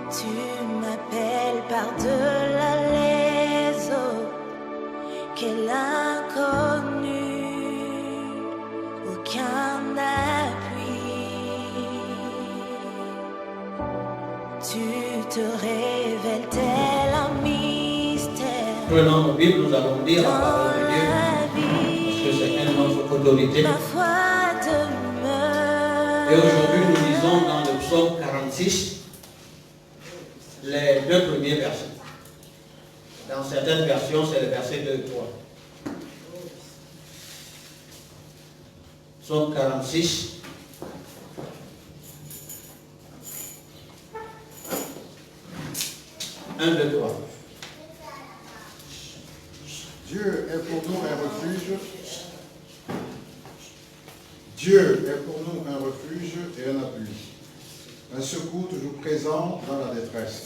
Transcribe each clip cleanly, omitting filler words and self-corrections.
Tu m'appelles par-delà les eaux, quel inconnu, aucun appui. Tu te révèles tel un mystère. Prenons nos Bibles, nous allons lire la parole de Dieu, parce que c'est une notre autorité. Ma foi demeure. Et aujourd'hui, nous lisons dans le psaume 46, les deux premiers versets. Dans certaines versions, c'est le verset 2 et 3. Psaume 46. Un, deux, trois. Dieu est pour nous un refuge. Dieu est pour nous un refuge et un appui, un secours toujours présent dans la détresse.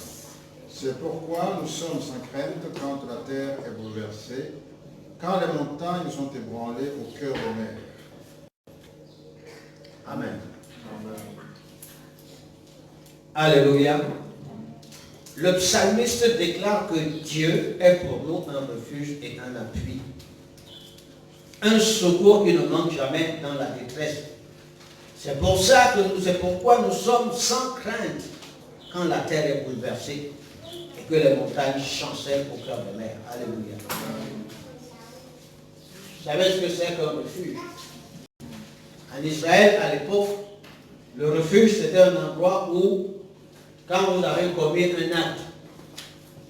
C'est pourquoi nous sommes sans crainte quand la terre est bouleversée, quand les montagnes sont ébranlées au cœur des mers. Amen. Alléluia. Le psalmiste déclare que Dieu est pour nous un refuge et un appui. Un secours qui ne manque jamais dans la détresse. C'est pourquoi nous sommes sans crainte quand la terre est bouleversée et que les montagnes chancellent au cœur des mers. Alléluia. Vous savez ce que c'est qu'un refuge? En Israël, à l'époque, le refuge, c'était un endroit où, quand vous avez commis un acte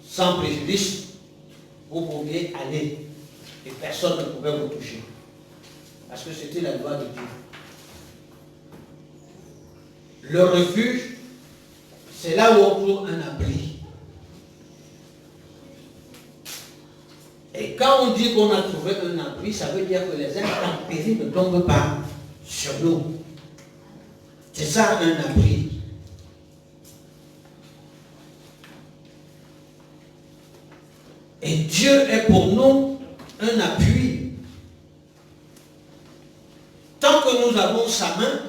sans préjudice, vous pouviez aller et personne ne pouvait vous toucher. Parce que c'était la loi de Dieu. Le refuge, c'est là où on trouve un abri. Et quand on dit qu'on a trouvé un abri, ça veut dire que les intempéries ne tombent pas sur nous. C'est ça un abri. Et Dieu est pour nous un appui. Tant que nous avons sa main,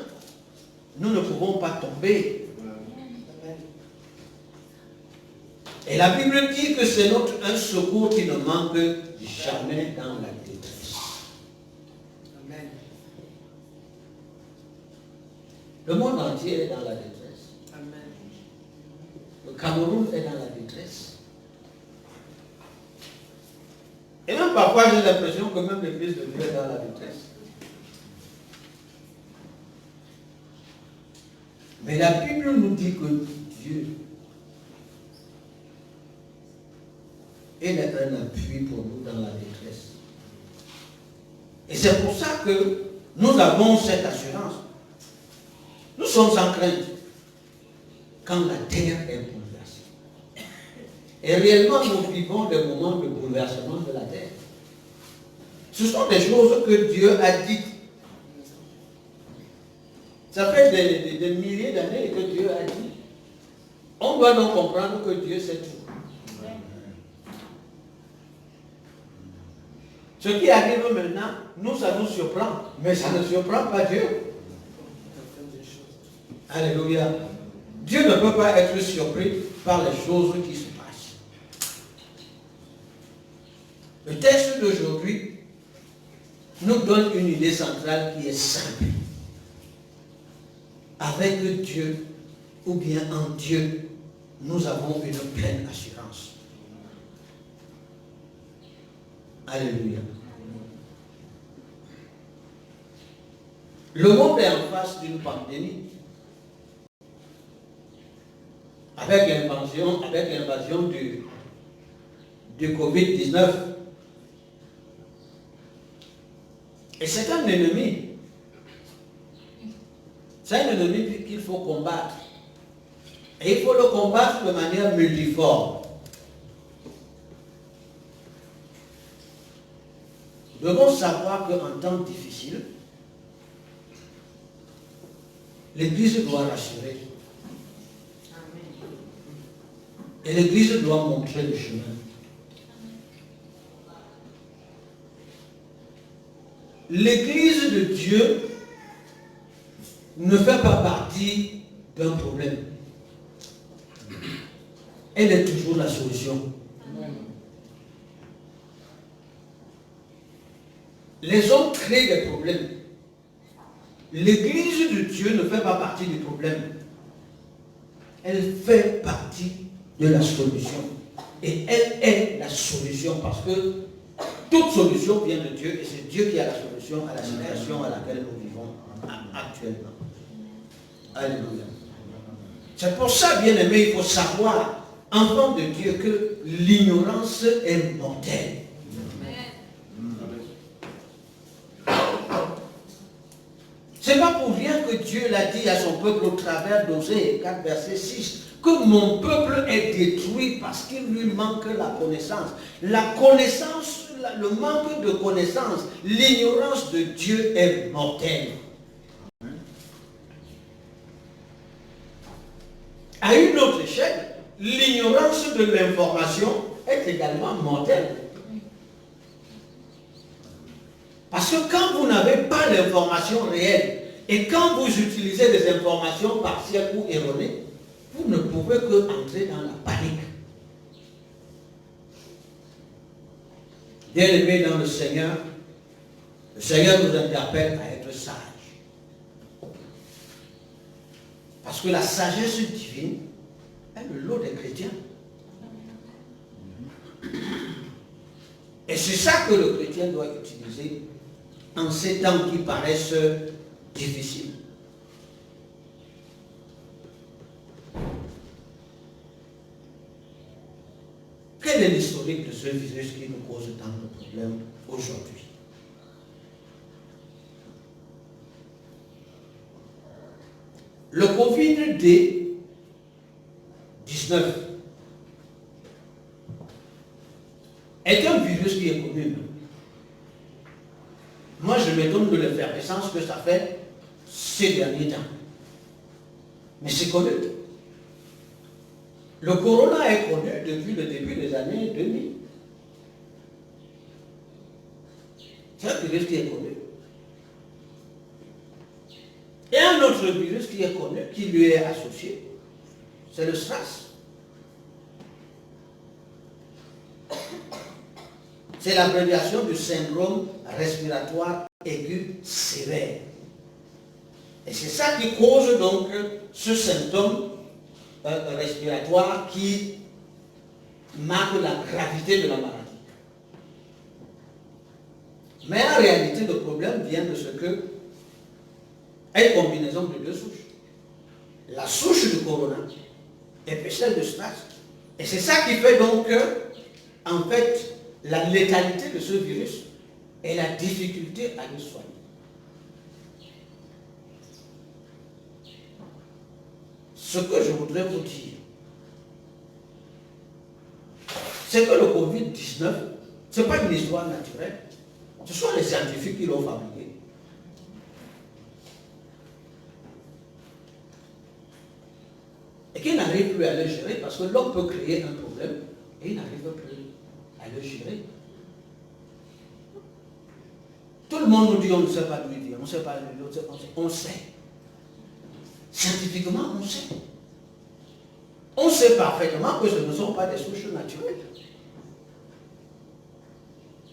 nous ne pouvons pas tomber. Et la Bible dit que c'est un secours qui ne manque jamais dans la détresse. Amen. Le monde entier est dans la détresse. Amen. Le Cameroun est dans la détresse. Et même parfois, j'ai l'impression que même l'Église de Dieu est dans la détresse. Mais la Bible nous dit que Dieu est un appui pour nous dans la détresse. Et c'est pour ça que nous avons cette assurance. Nous sommes sans crainte quand la terre est bouleversée. Et réellement, nous vivons des moments de bouleversement de la terre. Ce sont des choses que Dieu a dites. Ça fait des milliers d'années que Dieu a dit. On doit donc comprendre que Dieu sait tout. Ce qui arrive maintenant, nous, ça nous surprend. Mais ça ne surprend pas Dieu. Alléluia. Dieu ne peut pas être surpris par les choses qui se passent. Le texte d'aujourd'hui nous donne une idée centrale qui est simple. Avec Dieu, ou bien en Dieu, nous avons une pleine assurance. Alléluia. Le monde est en face d'une pandémie. Avec l'invasion du Covid-19. Et c'est un ennemi. C'est un ennemi qu'il faut combattre. Et il faut le combattre de manière multiforme. Nous devons savoir qu'en temps difficile, l'Église doit rassurer. Et l'Église doit montrer le chemin. L'Église de Dieu ne fait pas partie d'un problème. elle est toujours la solution. Les hommes créent des problèmes. L'église de Dieu ne fait pas partie du problème. Elle fait partie de la solution. Et elle est la solution parce que toute solution vient de Dieu et c'est Dieu qui a la solution à la situation à laquelle nous vivons actuellement. Alléluia. C'est pour ça, bien aimé, il faut savoir, enfant de Dieu, que l'ignorance est mortelle. C'est pas pour rien que Dieu l'a dit à son peuple au travers d'Osée 4, verset 6, que mon peuple est détruit parce qu'il lui manque la connaissance. La connaissance, le manque de connaissance, l'ignorance de Dieu est mortelle. À une autre échelle, l'ignorance de l'information est également mortelle. Parce que quand vous n'avez pas l'information réelle et quand vous utilisez des informations partielles ou erronées, vous ne pouvez que entrer dans la panique. Bien aimé dans le Seigneur nous interpelle à être sages. Parce que la sagesse divine est le lot des chrétiens. Et c'est ça que le chrétien doit utiliser en ces temps qui paraissent difficiles. Quel est l'historique de ce virus qui nous cause tant de problèmes aujourd'hui? Le Covid-19 est un virus qui est connu. Moi, je m'étonne de l'effervescence que ça fait ces derniers temps. Mais c'est connu. Le corona est connu depuis le début des années 2000. C'est un virus qui est connu. Et un autre virus qui est connu, qui lui est associé, c'est le SRAS. C'est l'abréviation du syndrome respiratoire aigu sévère. Et c'est ça qui cause donc ce symptôme respiratoire qui marque la gravité de la maladie. Mais en réalité, le problème vient de ce que est une combinaison de deux souches. La souche du corona et puis celle de SRAS. Et c'est ça qui fait donc que, en fait, la létalité de ce virus et la difficulté à le soigner. Ce que je voudrais vous dire, c'est que le Covid-19, ce n'est pas une histoire naturelle. Ce sont les scientifiques qui l'ont fabriqué. Et qui n'arrivent plus à le gérer parce que l'homme peut créer un problème et il n'arrive plus à le gérer. Tout le monde nous dit on ne sait pas d'où il vient, on ne sait pas d'où il vient, on sait. Scientifiquement, on sait. On sait parfaitement que ce ne sont pas des souches naturelles.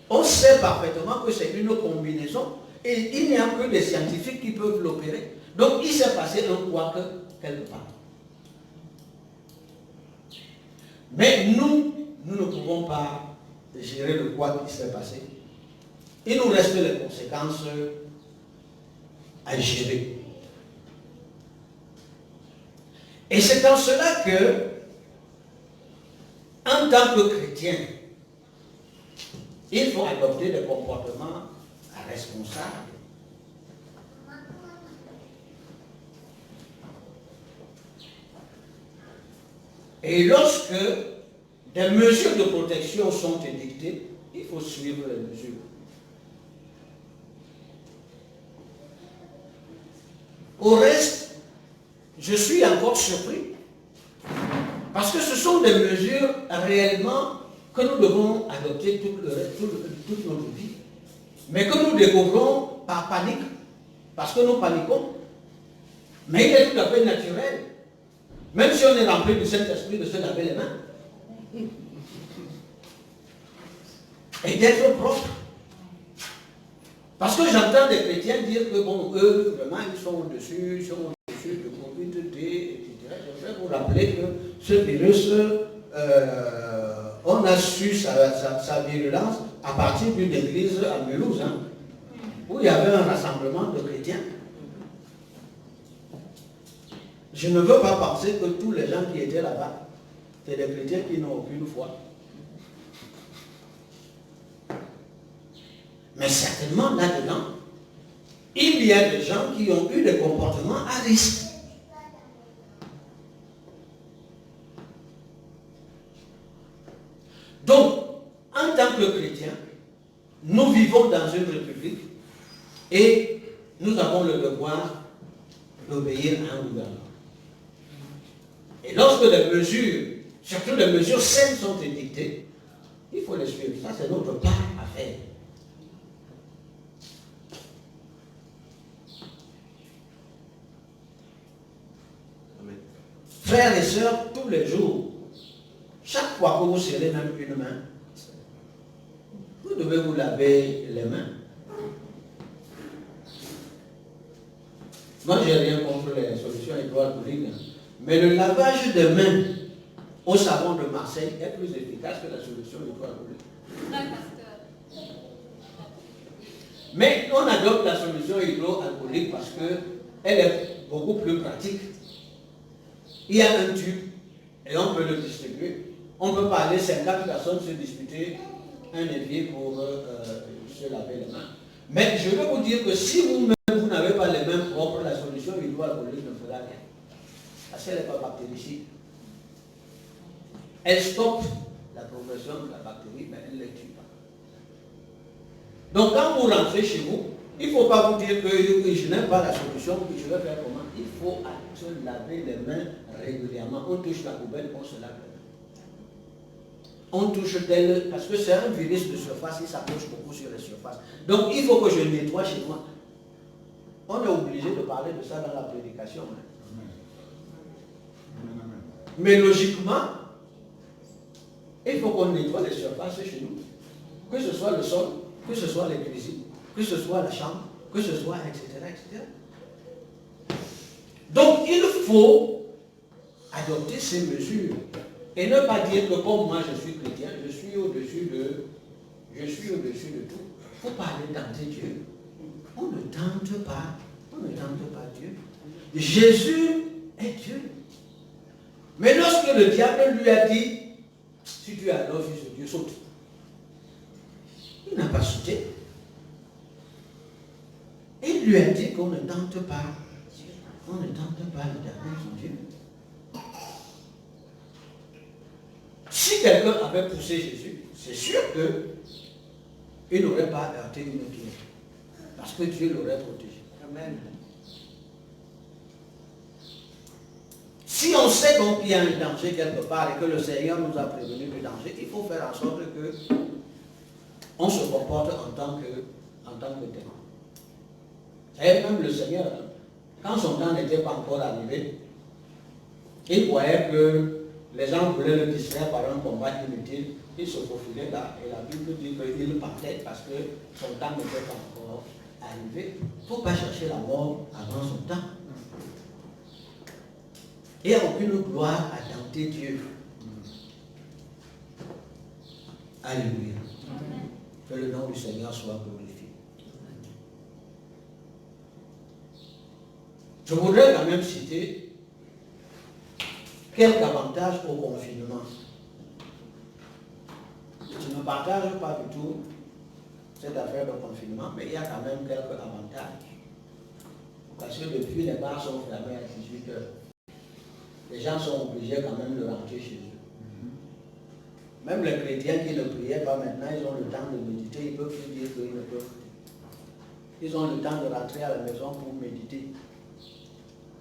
On sait parfaitement que c'est une combinaison et il n'y a que des scientifiques qui peuvent l'opérer. Donc il s'est passé un couac quelque part. Mais nous ne pouvons pas gérer le couac qui s'est passé. Il nous reste les conséquences à gérer. Et c'est en cela que, en tant que chrétien, il faut adopter des comportements responsables. Et lorsque des mesures de protection sont édictées, il faut suivre les mesures. Au reste, je suis encore surpris parce que ce sont des mesures réellement que nous devons adopter toute notre vie, mais que nous découvrons par panique, parce que nous paniquons. Mais il est tout à fait naturel, même si on est rempli du Saint-Esprit, de se laver les mains. Et d'être propre. Parce que j'entends des chrétiens dire que bon, eux, vraiment, ils sont au-dessus de Covid-19, etc. Je voudrais vous rappeler que ce virus, on a su sa virulence à partir d'une église à Mulhouse, hein, où il y avait un rassemblement de chrétiens. Je ne veux pas penser que tous les gens qui étaient là-bas, c'est des chrétiens qui n'ont aucune foi. Mais certainement, là-dedans, il y a des gens qui ont eu des comportements à risque. Donc, en tant que chrétiens, nous vivons dans une république et nous avons le devoir d'obéir à un gouvernement. Et lorsque les mesures, surtout les mesures saines sont édictées, il faut les suivre. Ça, c'est notre part à faire. Frères et sœurs, tous les jours, chaque fois que vous serrez même une main, vous devez vous laver les mains. Moi, je n'ai rien contre les solutions hydroalcooliques, mais le lavage des mains au savon de Marseille est plus efficace que la solution hydroalcoolique. Mais on adopte la solution hydroalcoolique parce qu'elle est beaucoup plus pratique. Il y a un tube et on peut le distribuer. On peut pas aller 50 personnes se disputer un évier pour se laver les mains. Mais je veux vous dire que si vous-même vous n'avez pas les mains propres, la solution hydroalcoolique ne fera rien. Parce qu'elle n'est pas bactéricide. Elle stoppe la progression de la bactérie, mais elle ne les tue pas. Donc quand vous rentrez chez vous, il ne faut pas vous dire que je n'aime pas la solution, que je vais faire comment. Il faut se laver les mains régulièrement. On touche la poubelle, on se lave les mains. On touche tel, parce que c'est un virus de surface, il s'approche beaucoup sur les surfaces. Donc il faut que je nettoie chez moi. On est obligé de parler de ça dans la prédication. Hein. Mais logiquement, il faut qu'on nettoie les surfaces chez nous. Que ce soit le sol, que ce soit les cuisines, que ce soit la chambre, que ce soit, etc., etc. Donc il faut adopter ces mesures et ne pas dire que comme moi je suis chrétien, je suis au-dessus de tout. Il faut pas aller tenter Dieu. On ne tente pas Dieu. Jésus est Dieu. Mais lorsque le diable lui a dit, si tu es alors fils de Dieu, saute. Il n'a pas sauté. Il lui a dit qu'on ne tente pas. On ne tente pas l'éternel son Dieu. Si quelqu'un avait poussé Jésus, c'est sûr qu'il n'aurait pas heurté une pierre. Parce que Dieu l'aurait protégé. Amen. Si on sait donc qu'il y a un danger quelque part et que le Seigneur nous a prévenu du danger, il faut faire en sorte que on se comporte en tant que tel. Et même le Seigneur, quand son temps n'était pas encore arrivé, il voyait que les gens voulaient le distraire par un combat inutile. Il se faufilait là et la Bible dit qu'il partait parce que son temps n'était pas encore arrivé. Il ne faut pas chercher la mort avant son temps. Il n'y a aucune gloire à tenter Dieu. Alléluia. Que le nom du Seigneur soit glorifié. Je voudrais quand même citer quelques avantages au confinement. Je ne partage pas du tout cette affaire de confinement, mais il y a quand même quelques avantages. Parce que depuis, les bars sont fermés à 18 heures. Les gens sont obligés quand même de rentrer chez eux. Même les chrétiens qui ne priaient pas maintenant, ils ont le temps de méditer, ils peuvent plus dire qu'ils ne peuvent plus. Ils ont le temps de rentrer à la maison pour méditer,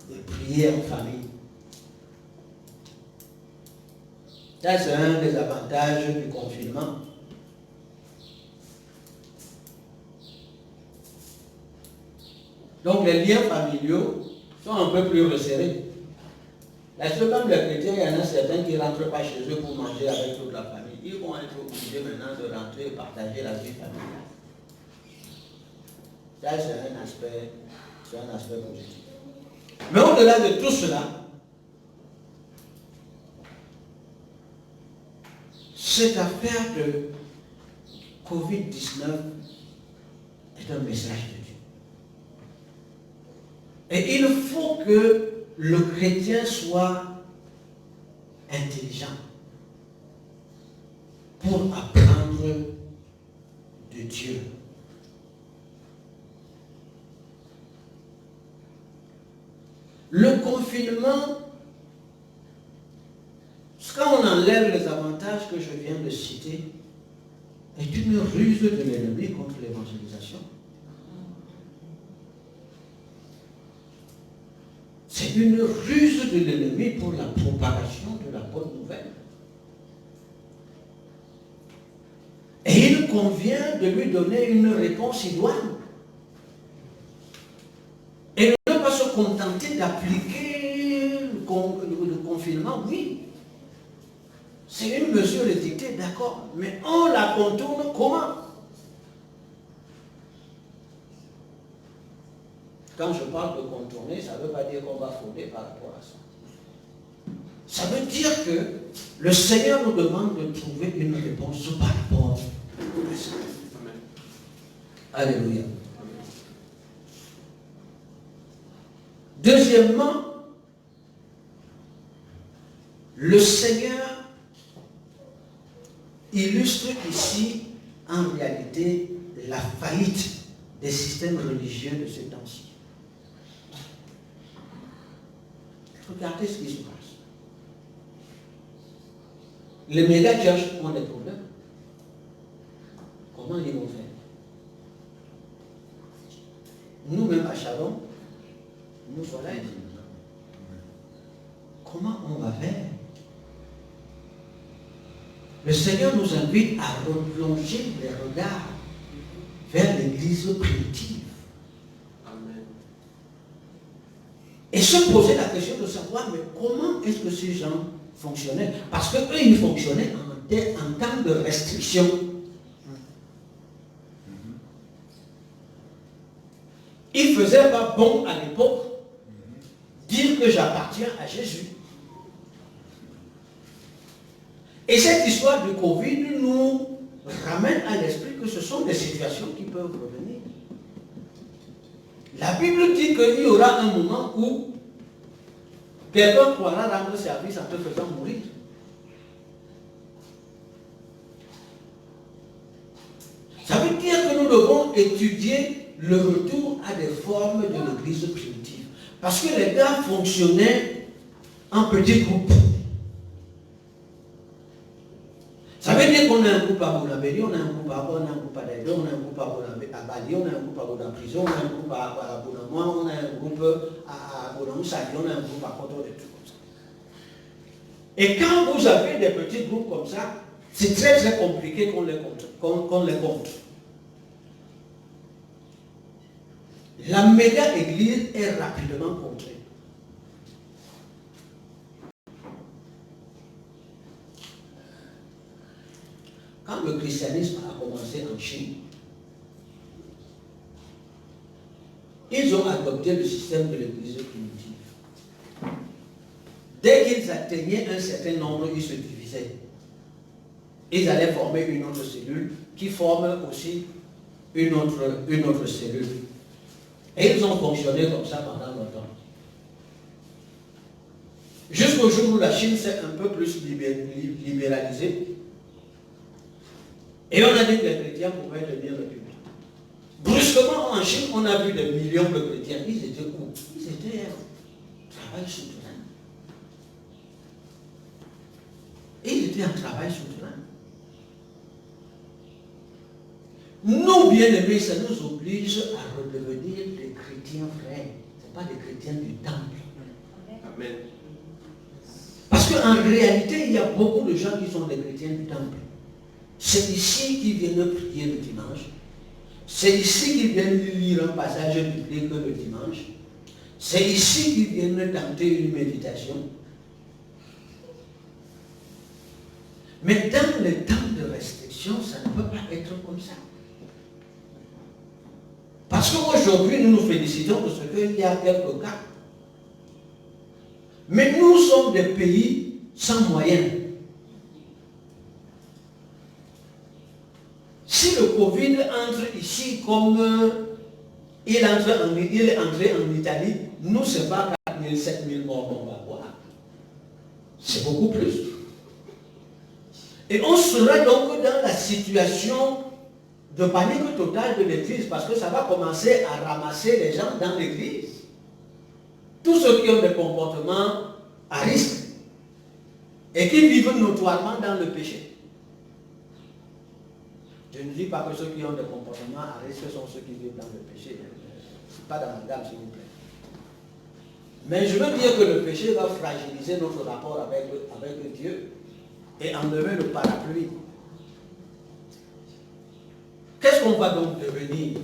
de prier en famille. Ça, c'est un des avantages du confinement. Donc les liens familiaux sont un peu plus resserrés. Parce que comme les chrétiens, il y en a certains qui ne rentrent pas chez eux pour manger avec toute la famille. Ils vont être obligés maintenant de rentrer et partager la vie familiale. Ça, c'est un aspect positif. Mais au-delà de tout cela, cette affaire de Covid-19 est un message de Dieu. Et il faut que le chrétien soit intelligent pour apprendre de Dieu. Le confinement, quand on enlève les avantages que je viens de citer, est une ruse de l'ennemi contre l'évangélisation. C'est une ruse de l'ennemi pour la propagation de la bonne nouvelle. Et il convient de lui donner une réponse idoine. Et ne pas se contenter d'appliquer le confinement, oui. C'est une mesure édictée, d'accord, mais on la contourne comment? Quand je parle de contourner, ça ne veut pas dire qu'on va frauder par rapport à ça. Ça veut dire que le Seigneur nous demande de trouver une réponse par rapport à ça. Alléluia. Deuxièmement, le Seigneur illustre ici en réalité la faillite des systèmes religieux de ce temps-ci. Regardez ce qui se passe. Les méga-churches ont des problèmes. Comment ils vont faire? Nous-mêmes à Shalom, nous voilà ici. Comment on va faire? Le Seigneur nous invite à replonger les regards vers l'église primitive. Amen. Et se poser la question de savoir, mais comment est-ce que ces gens fonctionnaient? Parce qu'eux, ils fonctionnaient en temps de restriction. Il ne faisait pas bon à l'époque dire que j'appartiens à Jésus. Et cette histoire du Covid nous ramène à l'esprit que ce sont des situations qui peuvent revenir. La Bible dit qu'il y aura un moment où quelqu'un croira rendre service en te faisant mourir. Ça veut dire que nous devons étudier le retour à des formes de l'église primitive. Parce que les gars fonctionnaient en petits groupes. Ça veut dire qu'on a un groupe à Bounabéli, on a un groupe à Abon, on a un groupe à Daïdo, on a un groupe à Bali, on a un groupe à Bouna-Prison, on a un groupe à Bounamois, on a un groupe à Bounamoussadi, on a un groupe à Koto, des trucs comme ça. Et quand vous avez des petits groupes comme ça, c'est très très compliqué qu'on les compte. La méga église est rapidement contrée. Quand le christianisme a commencé en Chine, ils ont adopté le système de l'église primitive. Dès qu'ils atteignaient un certain nombre, ils se divisaient. Ils allaient former une autre cellule qui forme aussi une autre cellule. Et ils ont fonctionné comme ça pendant longtemps. Jusqu'au jour où la Chine s'est un peu plus libéralisée. Et on a dit que les chrétiens pouvaient tenir le culte. Brusquement, en Chine, on a vu des millions de chrétiens. Ils étaient où? Ils étaient en travail souterrain. Ils étaient en travail souterrain. Nous, bien-aimés, ça nous oblige à redevenir des chrétiens vrais. Ce n'est pas des chrétiens du temple. Amen. Parce qu'en réalité, il y a beaucoup de gens qui sont des chrétiens du temple. C'est ici qu'ils viennent prier le dimanche. C'est ici qu'ils viennent lire un passage biblique le dimanche. C'est ici qu'ils viennent tenter une méditation. Mais dans les temps de restriction, ça ne peut pas être comme ça. Parce qu'aujourd'hui, nous nous félicitons de ce qu'il y a quelques cas. Mais nous sommes des pays sans moyens. Si le Covid entre ici comme il est entré en Italie, nous, ce n'est pas 4 000, 7 000 morts qu'on va avoir. C'est beaucoup plus. Et on sera donc dans la situation de panique totale de l'église parce que ça va commencer à ramasser les gens dans l'église. Tous ceux qui ont des comportements à risque et qui vivent notoirement dans le péché. Je ne dis pas que ceux qui ont des comportements à risque sont ceux qui vivent dans le péché. Ce n'est pas dans la gamme, s'il vous plaît. Mais je veux dire que le péché va fragiliser notre rapport avec Dieu et enlever le parapluie. Qu'est-ce qu'on va donc devenir?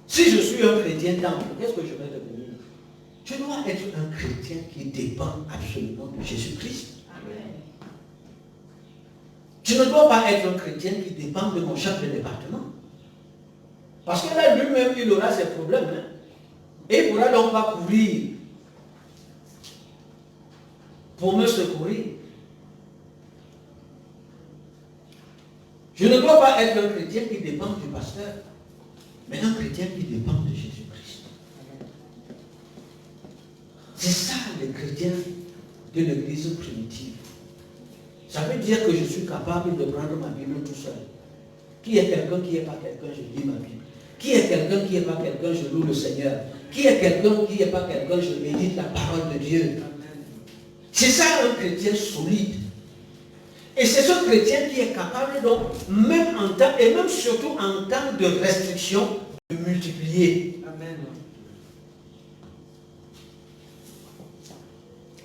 Si je suis un chrétien temple, qu'est-ce que je vais devenir? Je dois être un chrétien qui dépend absolument de Jésus-Christ. Je ne dois pas être un chrétien qui dépend de mon chef de département. Parce que là, lui-même, il aura ses problèmes. Hein? Et il ne pourra donc pas courir pour me secourir. Je ne dois pas être un chrétien qui dépend du pasteur, mais un chrétien qui dépend de Jésus-Christ. C'est ça les chrétiens de l'église primitive. Ça veut dire que je suis capable de prendre ma Bible tout seul. Qui est quelqu'un qui n'est pas quelqu'un, je lis ma Bible. Qui est quelqu'un qui n'est pas quelqu'un, je loue le Seigneur. Qui est quelqu'un qui n'est pas quelqu'un, je médite la parole de Dieu. C'est ça un chrétien solide. Et c'est ce chrétien qui est capable donc, même en temps, et même surtout en temps de restriction, de multiplier. Amen.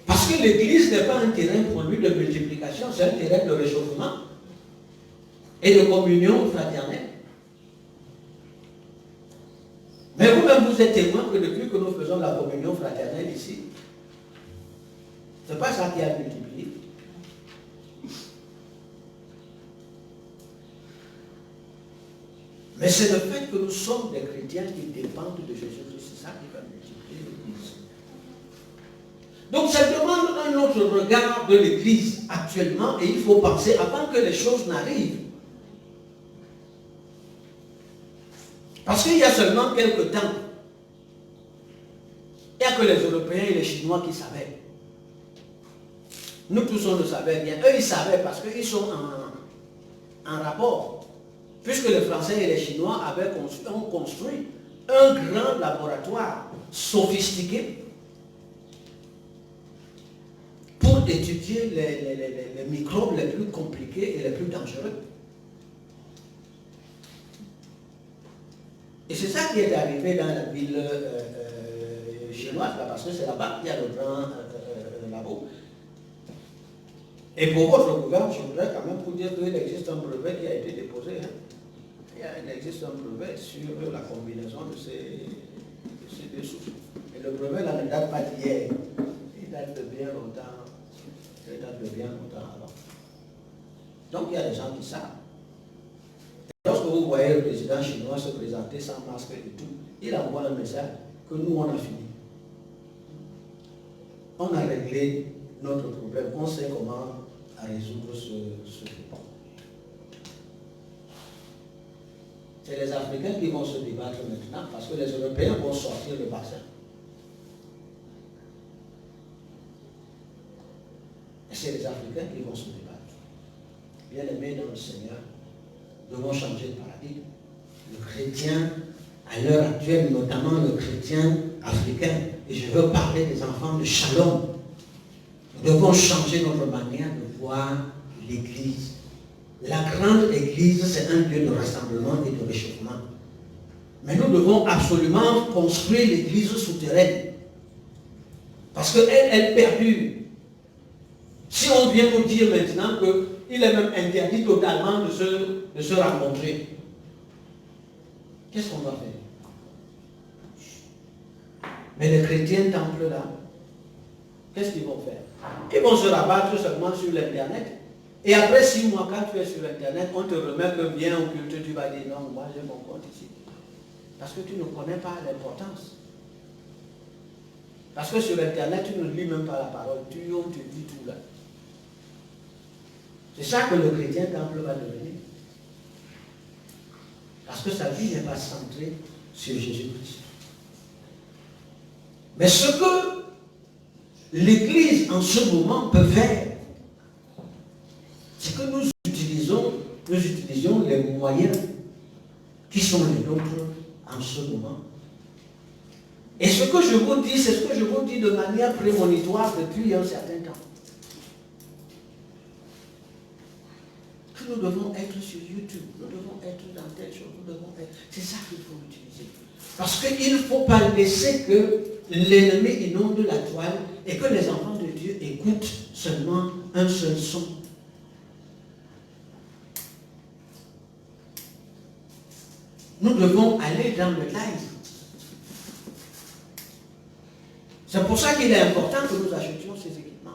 Parce que l'église n'est pas un terrain pour lui de multiplication, c'est un terrain de réchauffement et de communion fraternelle. Mais vous-même, vous êtes témoin que depuis que nous faisons la communion fraternelle ici, ce n'est pas ça qui a multiplié. Mais c'est le fait que nous sommes des chrétiens qui dépendent de Jésus-Christ, c'est ça qui va multiplier l'Église. Donc ça demande un autre regard de l'Église actuellement et il faut penser avant que les choses n'arrivent. Parce qu'il y a seulement quelques temps, il n'y a que les Européens et les Chinois qui savaient. Nous tous on le savait bien. Eux ils savaient parce qu'ils sont en rapport. Puisque les Français et les Chinois ont construit un grand laboratoire sophistiqué pour étudier les microbes les plus compliqués et les plus dangereux. Et c'est ça qui est arrivé dans la ville chinoise, là, parce que c'est là-bas qu'il y a le grand labo. Et pour votre gouvernement, je voudrais quand même vous dire qu'il existe un brevet qui a été déposé. Hein. Il existe un brevet sur la combinaison de ces deux souches. Et le brevet là ne date pas d'hier. Il date de bien longtemps. Il date de bien longtemps avant. Donc il y a des gens qui savent. Et lorsque vous voyez le président chinois se présenter sans masque et tout, il envoie un message que nous on a fini. On a réglé notre problème. On sait comment résoudre ce problème. C'est les Africains qui vont se débattre maintenant parce que les Européens vont sortir le vaccin. Et c'est les Africains qui vont se débattre. Bien-aimés dans le Seigneur, nous devons changer de paradigme. Le chrétien, à l'heure actuelle, notamment le chrétien africain, et je veux parler des enfants de Shalom, nous devons changer notre manière de voir l'Église. La grande église, c'est un lieu de rassemblement et de réchauffement. Mais nous devons absolument construire l'église souterraine. Parce qu'elle perdure. Si on vient nous dire maintenant qu'il est même interdit totalement de se rencontrer, qu'est-ce qu'on va faire? Mais les chrétiens temple là, qu'est-ce qu'ils vont faire? Ils vont se rabattre seulement sur l'Internet. Et après 6 mois, quand tu es sur Internet, on te remet que bien au culte, tu vas dire non, moi j'ai mon compte ici. Parce que tu ne connais pas l'importance. Parce que sur Internet, tu ne lis même pas la parole. On te dit tout là. C'est ça que le chrétien temple va devenir. Parce que sa vie n'est pas centrée sur Jésus-Christ. Mais ce que l'Église en ce moment peut faire, c'est que nous utilisions les moyens qui sont les nôtres en ce moment. Et ce que je vous dis, c'est ce que je vous dis de manière prémonitoire depuis un certain temps. Que nous devons être sur YouTube, nous devons être dans telle chose, nous devons être... C'est ça qu'il faut utiliser. Parce qu'il ne faut pas laisser que l'ennemi inonde la toile et que les enfants de Dieu écoutent seulement un seul son. Nous devons aller dans le live. C'est pour ça qu'il est important que nous achetions ces équipements.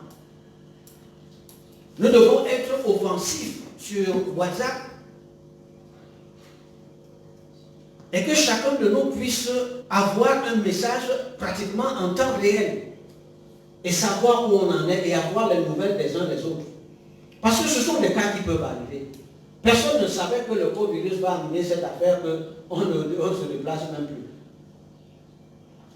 Nous devons être offensifs sur WhatsApp et que chacun de nous puisse avoir un message pratiquement en temps réel et savoir où on en est et avoir les nouvelles des uns des autres. Parce que ce sont des cas qui peuvent arriver. Personne ne savait que le coronavirus va amener cette affaire qu'on ne se déplace même plus.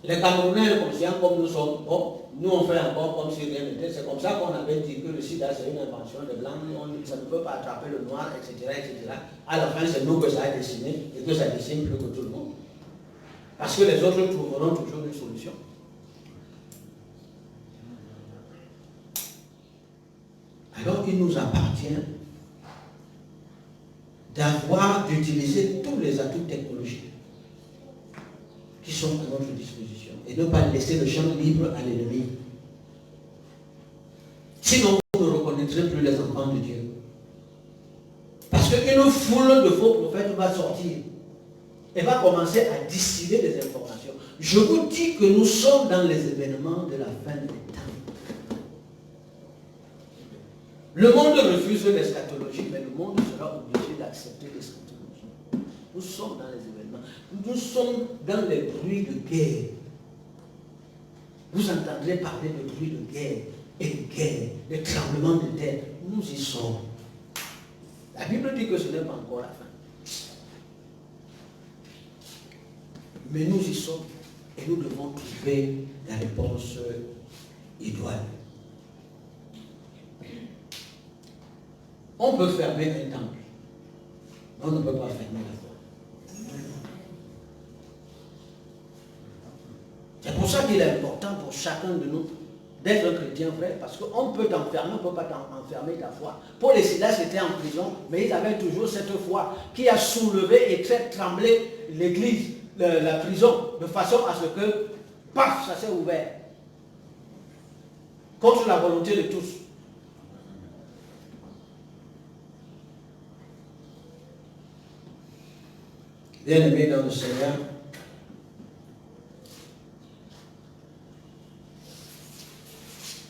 Les Camerounais inconscients comme nous sommes, bon, nous on fait encore comme si rien n'était. C'est comme ça qu'on avait dit que le sida c'est une invention des Blancs, ça ne peut pas attraper le noir, etc., etc. À la fin, c'est nous que ça a dessiné et que ça dessine plus que tout le monde. Parce que les autres trouveront toujours une solution. Alors il nous appartient d'utiliser tous les atouts technologiques qui sont à notre disposition et ne pas laisser le champ libre à l'ennemi. Sinon, vous ne reconnaîtrez plus les enfants de Dieu. Parce qu'une foule de faux prophètes va sortir et va commencer à distiller des informations. Je vous dis que nous sommes dans les événements de la fin des temps. Le monde refuse l'eschatologie, mais le monde sera obligé d'accepter l'eschatologie. Nous sommes dans les événements. Nous sommes dans les bruits de guerre. Vous entendrez parler de bruits de guerre et de guerre, de tremblements de terre. Nous y sommes. La Bible dit que ce n'est pas encore la fin. Mais nous y sommes et nous devons trouver la réponse idoine. On peut fermer un temple, mais on ne peut pas fermer la foi. C'est pour ça qu'il est important pour chacun de nous d'être un chrétien vrai, parce qu'on peut t'enfermer, on ne peut pas enfermer ta foi. Paul et Silas étaient en prison, mais ils avaient toujours cette foi qui a soulevé et fait trembler l'église, la prison, de façon à ce que, paf, ça s'est ouvert. Contre la volonté de tous. Bien-aimés dans le Seigneur,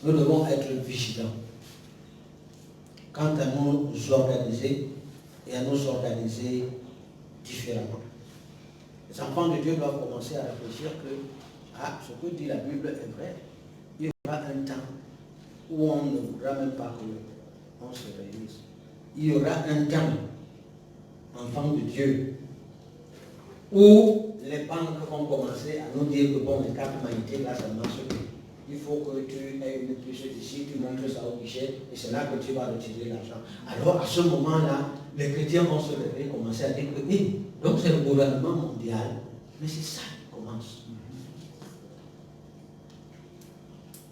nous devons être vigilants quant à nous organiser et à nous organiser différemment. Les enfants de Dieu doivent commencer à réfléchir que ce que dit la Bible est vrai. Il y aura un temps où on ne voudra même pas qu'on se réunisse. Il y aura un temps, enfants de Dieu, où les banques vont commencer à nous dire que bon, les cartes magnétiques là, ça ne marche plus. Il faut que tu aies une puce ici, tu montres ça au guichet, et c'est là que tu vas retirer l'argent. Alors à ce moment-là, les chrétiens vont se lever et commencer à dire que donc c'est le gouvernement mondial, mais c'est ça qui commence.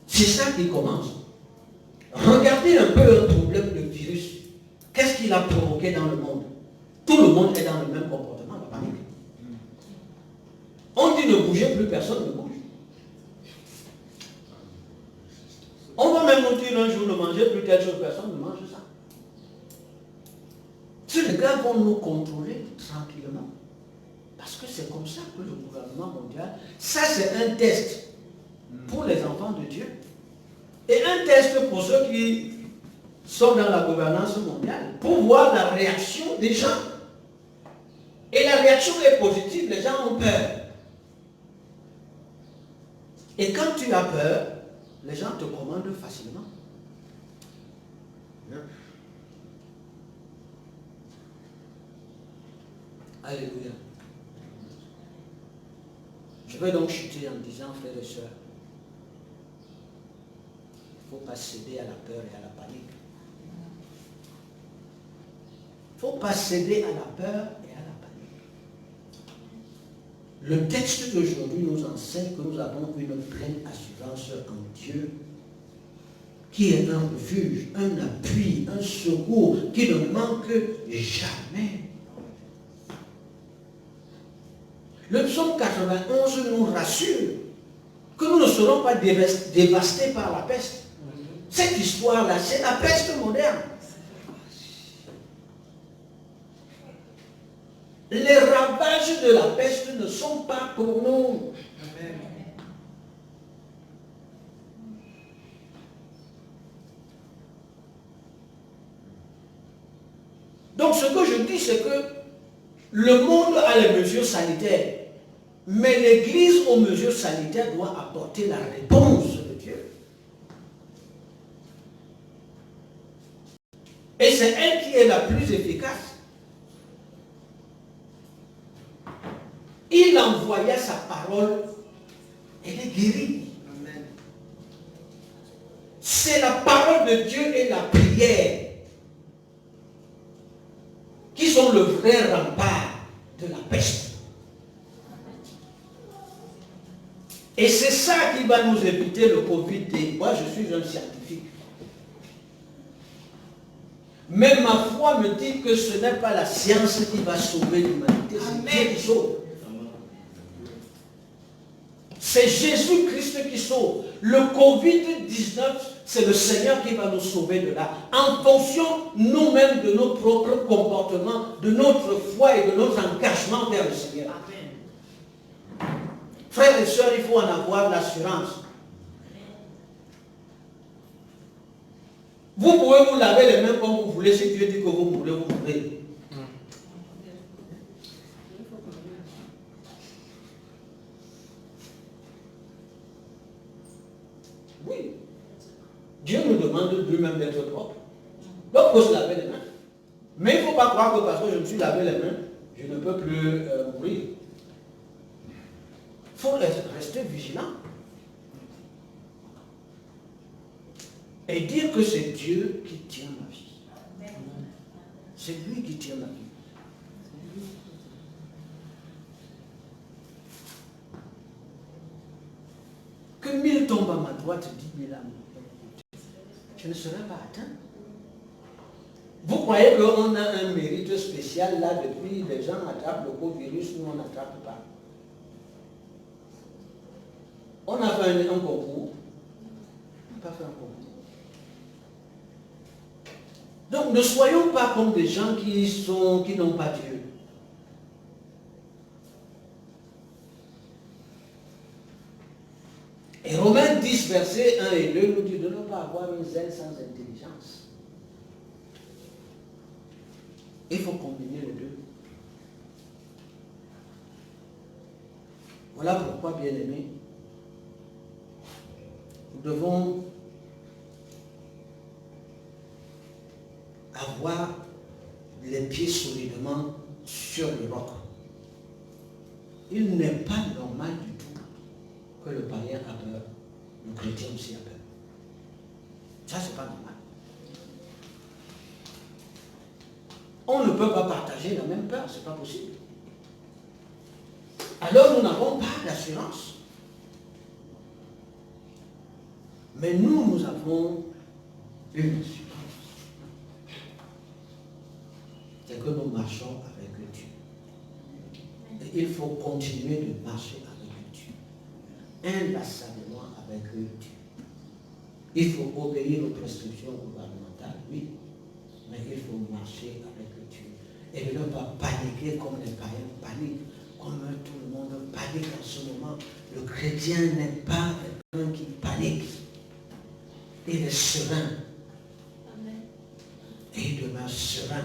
C'est ça qui commence. Regardez un peu un problème de virus. Qu'est-ce qu'il a provoqué dans le monde? Tout le monde est dans le même comportement, la panique. On dit ne bougez plus, personne ne bouge. On va même nous dire un jour ne mangez plus telle chose, personne ne mange ça. Si les gars vont nous contrôler tranquillement, parce que c'est comme ça que le gouvernement mondial, ça c'est un test pour les enfants de Dieu. Et un test pour ceux qui sont dans la gouvernance mondiale, pour voir la réaction des gens. Et la réaction est positive, les gens ont peur. Et quand tu as peur, les gens te commandent facilement. Yep. Alléluia. Je vais donc chuter en disant, frères et sœurs, il ne faut pas céder à la peur et à la panique. Il ne faut pas céder à la peur et à la panique. Le texte d'aujourd'hui nous enseigne que nous avons une pleine assurance en Dieu, qui est un refuge, un appui, un secours, qui ne manque jamais. Le psaume 91 nous rassure que nous ne serons pas dévastés par la peste. Cette histoire-là, c'est la peste moderne. Les ravages de la peste ne sont pas pour nous. Donc ce que je dis, c'est que le monde a les mesures sanitaires, mais l'Église aux mesures sanitaires doit apporter la réponse de Dieu. Et c'est elle qui est la plus efficace. Il envoya sa parole, elle est guérie. Amen. C'est la parole de Dieu et la prière qui sont le vrai rempart de la peste. Et c'est ça qui va nous éviter le Covid. Moi, je suis un scientifique. Mais ma foi me dit que ce n'est pas la science qui va sauver l'humanité, c'est Dieu qui sauve. C'est Jésus-Christ qui sauve. Le Covid-19, c'est le Seigneur qui va nous sauver de là. En fonction nous-mêmes de nos propres comportements, de notre foi et de notre engagement vers le Seigneur. Amen. Frères et sœurs, il faut en avoir l'assurance. Vous pouvez vous laver les mains comme vous voulez, si Dieu dit que vous mourrez, vous mourrez. Oui. Dieu nous demande lui-même d'être propre. Donc, il faut se laver les mains. Mais il ne faut pas croire que parce que je me suis lavé les mains, je ne peux plus mourir. Il faut rester vigilant. Et dire que c'est Dieu qui tient ma vie. C'est lui qui tient ma vie. Que 1000 tombent à ma droite, 10 000 à mon côté. Je ne serai pas atteint. Vous croyez qu'on a un mérite spécial là depuis les gens attrapent le coronavirus, nous on n'attrape pas. On a fait un concours. On n'a pas fait un concours. Donc ne soyons pas comme des gens qui n'ont pas Dieu. Et Romains 10, versets 1 et 2 nous dit de ne pas avoir une zèle sans intelligence. Il faut combiner les deux. Voilà pourquoi, bien-aimés, nous devons avoir les pieds solidement sur le roc. Il n'est pas normal du tout que le païen a peur, le chrétien aussi a peur. Ça, c'est pas normal. On ne peut pas partager la même peur, c'est pas possible. Alors nous n'avons pas d'assurance. Mais nous avons une assurance. C'est que nous marchons avec Dieu. Et il faut continuer de marcher avec Dieu. Inlassablement avec Dieu. Il faut obéir aux prescriptions gouvernementales, oui. Mais il faut marcher avec Dieu. Et ne pas paniquer comme les païens paniquent. Comme tout le monde panique en ce moment. Le chrétien n'est pas quelqu'un qui panique. il est serein. Et il demeure serein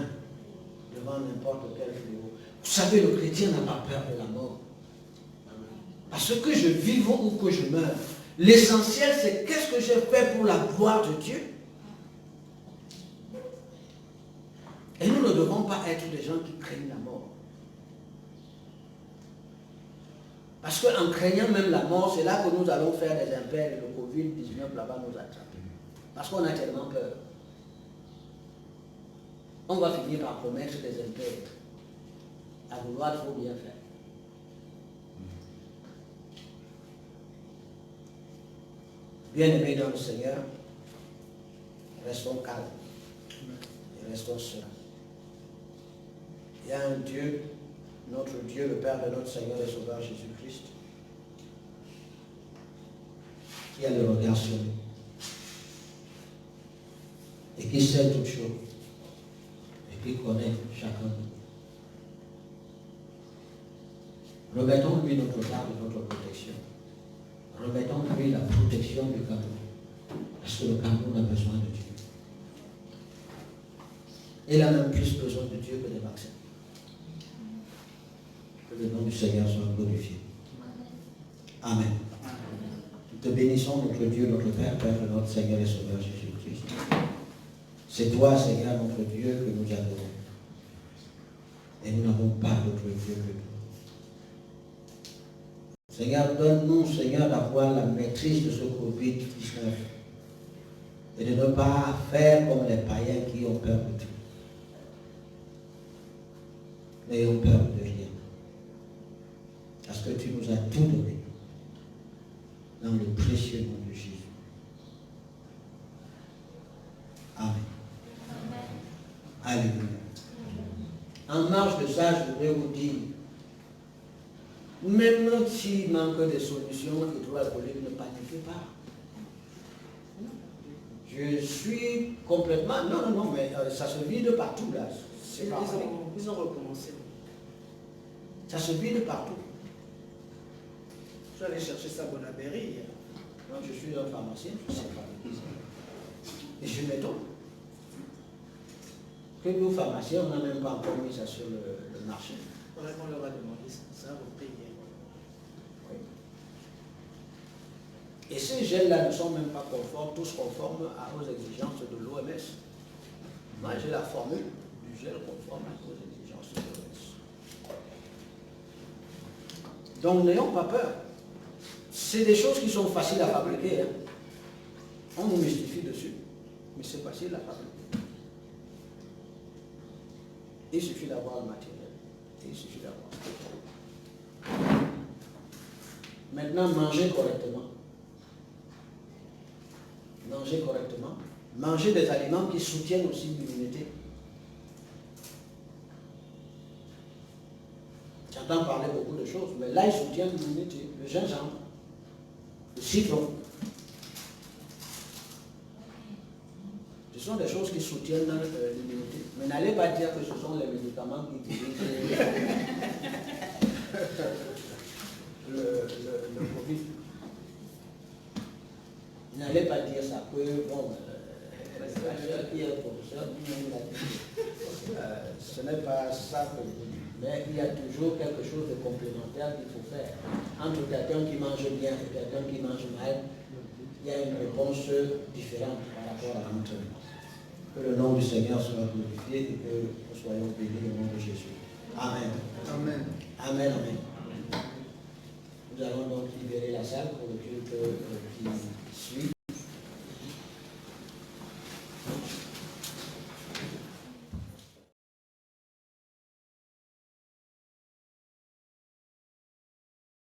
devant n'importe quel fléau. Vous savez, le chrétien n'a pas peur de la mort. Parce que je vive ou que je meure, l'essentiel c'est qu'est-ce que j'ai fait pour la gloire de Dieu. Et nous ne devons pas être des gens qui craignent la mort. Parce qu'en craignant même la mort, c'est là que nous allons faire des impairs et le Covid-19 là-bas nous attrape. Parce qu'on a tellement peur. On va finir par commettre des impairs. À vouloir, il faut bien faire. Bien-aimés dans le Seigneur, restons calmes et restons sereins. Il y a un Dieu, notre Dieu, le Père de notre Seigneur et Sauveur Jésus-Christ, qui a le regard sur nous et qui sait toutes choses et qui connaît chacun de nous. Remettons-lui notre part et notre protection. Remettons-lui la protection du Cameroun. Parce que le Cameroun a besoin de Dieu. Il a même plus besoin de Dieu que des vaccins. Que le nom du Seigneur soit glorifié. Amen. Nous te bénissons, notre Dieu, notre Père, Père de notre Seigneur et Sauveur Jésus-Christ. C'est toi, Seigneur, notre Dieu, que nous adorons. Et nous n'avons pas d'autre Dieu que toi. Seigneur, donne-nous, Seigneur, d'avoir la maîtrise de ce Covid-19 et de ne pas faire comme les païens qui ont peur de tout. N'ayons peur de rien. Parce que tu nous as tout donné dans le précieux nom de Jésus. Amen. Alléluia. En marge de ça, je voudrais vous dire, même s'il manque de solutions hydroalcooliques, ne paniquez pas. Je suis complètement... Non, mais ça se vide partout là. Ils ont recommencé. Ça se vide partout. Je suis allé chercher ça à Bonabéry. Moi, je suis un pharmacien, je sais fabriquer ça. Et je m'étonne que nous, pharmaciens, on n'a même pas encore mis ça sur le marché. On leur a demandé ça au pays. Oui. Et ces gels-là ne sont même pas conformes, tous conformes aux exigences de l'OMS. Moi, j'ai la formule du gel conforme aux exigences de l'OMS. Donc, n'ayons pas peur. C'est des choses qui sont faciles à fabriquer. Hein. On nous mystifie dessus, mais c'est facile à fabriquer. Il suffit d'avoir le matériel. Il suffit d'avoir. Maintenant, mangez correctement. Mangez correctement. Mangez des aliments qui soutiennent aussi l'immunité. J'entends parler beaucoup de choses, mais là, ils soutiennent l'immunité. Le gingembre, le citron. Ce sont des choses qui soutiennent l'immunité. Mais n'allez pas dire que ce sont les médicaments qui guérissent le Covid. N'allez pas dire ça, que bon, qui est professeur, ce n'est pas ça que je dis. Mais il y a toujours quelque chose de complémentaire qu'il faut faire. Entre quelqu'un qui mange bien et quelqu'un qui mange mal, il y a une réponse différente par rapport à l'entraînement. Que le nom du Seigneur soit glorifié et que nous soyons bénis au nom de Jésus. Amen. Amen. Amen, amen. Nous allons donc libérer la salle pour le culte qui